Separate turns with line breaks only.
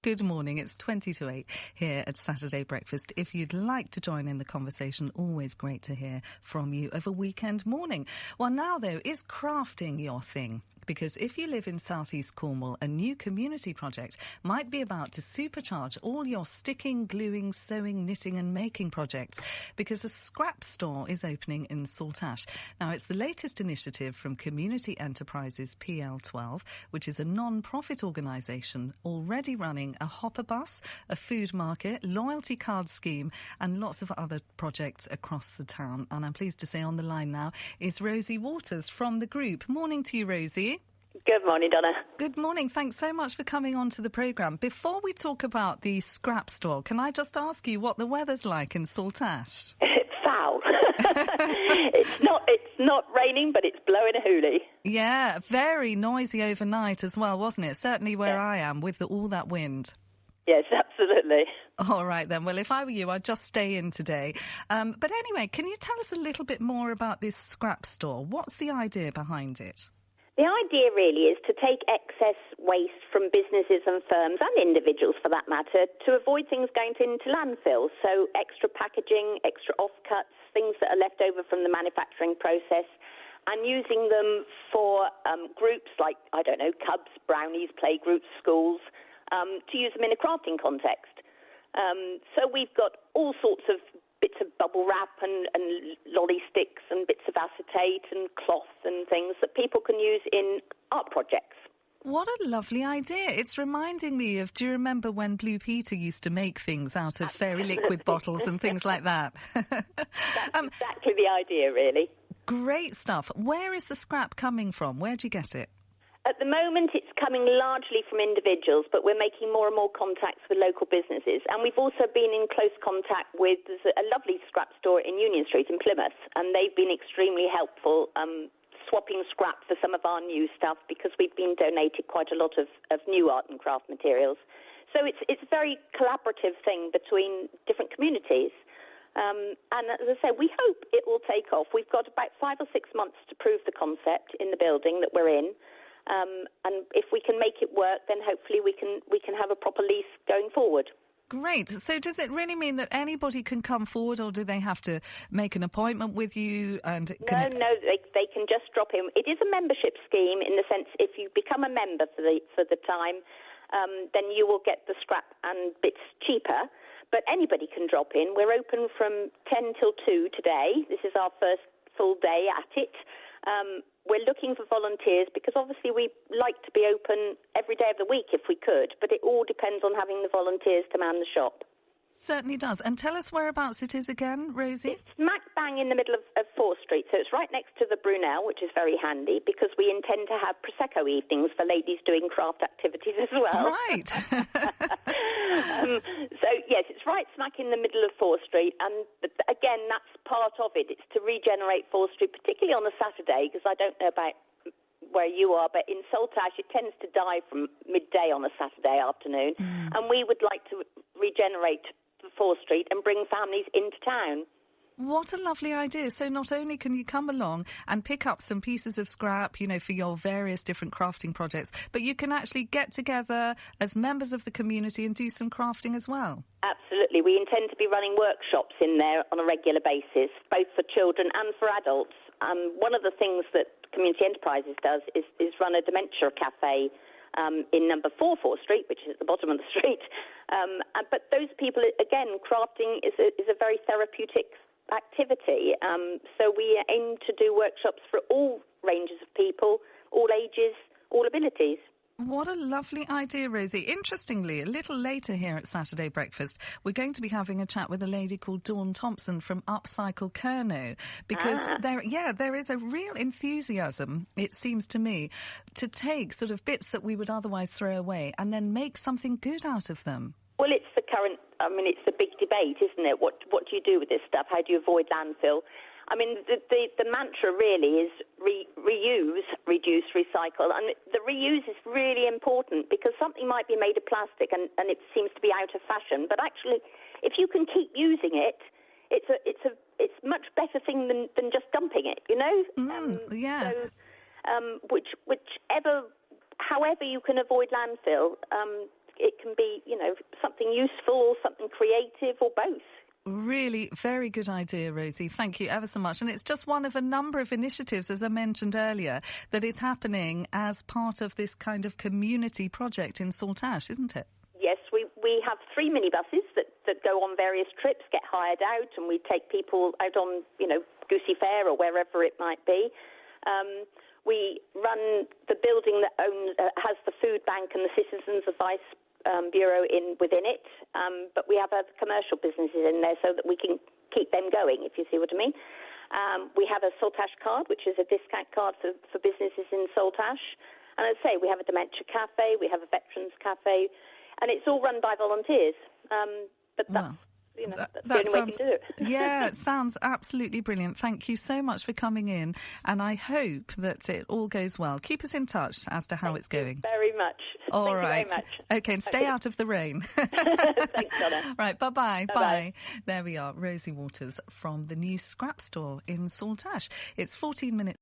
Good morning. It's 20 to 8 here at Saturday Breakfast. If you'd like to join in the conversation, always great to hear from you of a weekend morning. Well, now, though, is crafting your thing? Because if you live in southeast Cornwall, a new community project might be about to supercharge all your sticking, gluing, sewing, knitting and making projects, because a scrap store is opening in Saltash. Now, it's the latest initiative from Community Enterprises PL12, which is a non-profit organisation already running a hopper bus, a food market, loyalty card scheme and lots of other projects across the town. And I'm pleased to say on the line now is Rosie Waters from the group. Morning to you, Rosie.
Good morning, Donna.
Good morning. Thanks so much for coming on to the programme. Before we talk about the scrap store, can I just ask you what the weather's like in Saltash?
It's foul. It's not raining, but it's blowing a hoolie.
Yeah, very noisy overnight as well, wasn't it? Certainly where I am with all that wind.
Yes, absolutely.
All right, then. Well, if I were you, I'd just stay in today. But anyway, can you tell us a little bit more about this scrap store? What's the idea behind it?
The idea really is to take excess waste from businesses and firms and individuals, for that matter, to avoid things going into landfill. So extra packaging, extra offcuts, things that are left over from the manufacturing process, and using them for groups like, I don't know, clubs, brownies, playgroups, schools, to use them in a crafting context. So we've got all sorts of bits of bubble wrap and lolly sticks and bits of acetate and cloth and things that people can use in art projects.
What a lovely idea. It's reminding me of, do you remember when Blue Peter used to make things out of fairy liquid bottles and things like that?
That's exactly the idea, really.
Great stuff. Where is the scrap coming from? Where do you get it?
At the moment, it's coming largely from individuals, but we're making more and more contacts with local businesses. And we've also been in close contact with a lovely scrap store in Union Street in Plymouth, and they've been extremely helpful, swapping scrap for some of our new stuff, because we've been donated quite a lot of new art and craft materials. So it's a very collaborative thing between different communities. And as I say, we hope it will take off. We've got about 5 or 6 months to prove the concept in the building that we're in. And if we can make it work, then hopefully we can have a proper lease going forward.
Great. So does it really mean that anybody can come forward, or do they have to make an appointment with you? No,
they can just drop in. It is a membership scheme in the sense if you become a member for the time, then you will get the scrap and bits cheaper. But anybody can drop in. We're open from 10 till 2 today. This is our first full day at it. We're looking for volunteers because obviously we like to be open every day of the week if we could, but it all depends on having the volunteers to man the shop.
Certainly does. And tell us whereabouts it is again, Rosie.
It's smack bang in the middle of 4th Street, so it's right next to the Brunel, which is very handy because we intend to have Prosecco evenings for ladies doing craft activities as well.
Right.
So, yes, it's right smack in the middle of 4th Street, and again, that's part of it. It's to regenerate 4th Street, particularly on a Saturday, because I don't know about where you are, but in Saltash it tends to die from midday on a Saturday afternoon, and we would like to regenerate 4th Street and bring families into town.
What a lovely idea. So not only can you come along and pick up some pieces of scrap, for your various different crafting projects, but you can actually get together as members of the community and do some crafting as well. Absolutely.
We intend to be running workshops in there on a regular basis, both for children and for adults. One of the things that Community Enterprises does is run a dementia cafe in number 4 4th Street, which is at the bottom of the street. But those people, again, crafting is a very therapeutic activity. So we aim to do workshops for all ranges of people, all ages, all abilities.
What a lovely idea, Rosie. Interestingly, a little later here at Saturday Breakfast, we're going to be having a chat with a lady called Dawn Thompson from Upcycle Kerno, because there is a real enthusiasm, it seems to me, to take sort of bits that we would otherwise throw away and then make something good out of them.
Well, it's the big debate, isn't it? What do you do with this stuff? How do you avoid landfill? I mean, the mantra really is reuse, reduce, recycle. And the reuse is really important because something might be made of plastic and it seems to be out of fashion. But actually, if you can keep using it, it's a much better thing than just dumping it,
Yeah.
So, however you can avoid landfill, it can be, something useful or something creative or both.
Really very good idea, Rosie. Thank you ever so much. And it's just one of a number of initiatives, as I mentioned earlier, that is happening as part of this kind of community project in Saltash, isn't it?
Yes, we have 3 minibuses that go on various trips, get hired out, and we take people out on, Goosey Fair or wherever it might be. We run the building that has the food bank and the Citizens Advice Bureau within it, but we have other commercial businesses in there so that we can keep them going, if you see what I mean. We have a Saltash card, which is a discount card for businesses in Saltash. And as I say, we have a dementia cafe, we have a veterans cafe, and it's all run by volunteers. But that's the only way we can do it.
Yeah, it sounds absolutely brilliant. Thank you so much for coming in, and I hope that it all goes well. Keep us in touch as to how it's going.
Very much.
All right.
Thank you very much.
Okay, and stay out of the rain.
Thanks, Donna.
Right, bye-bye.
Bye-bye.
Bye. There we are, Rosie Waters from the new scrap store in Saltash. It's 14 minutes.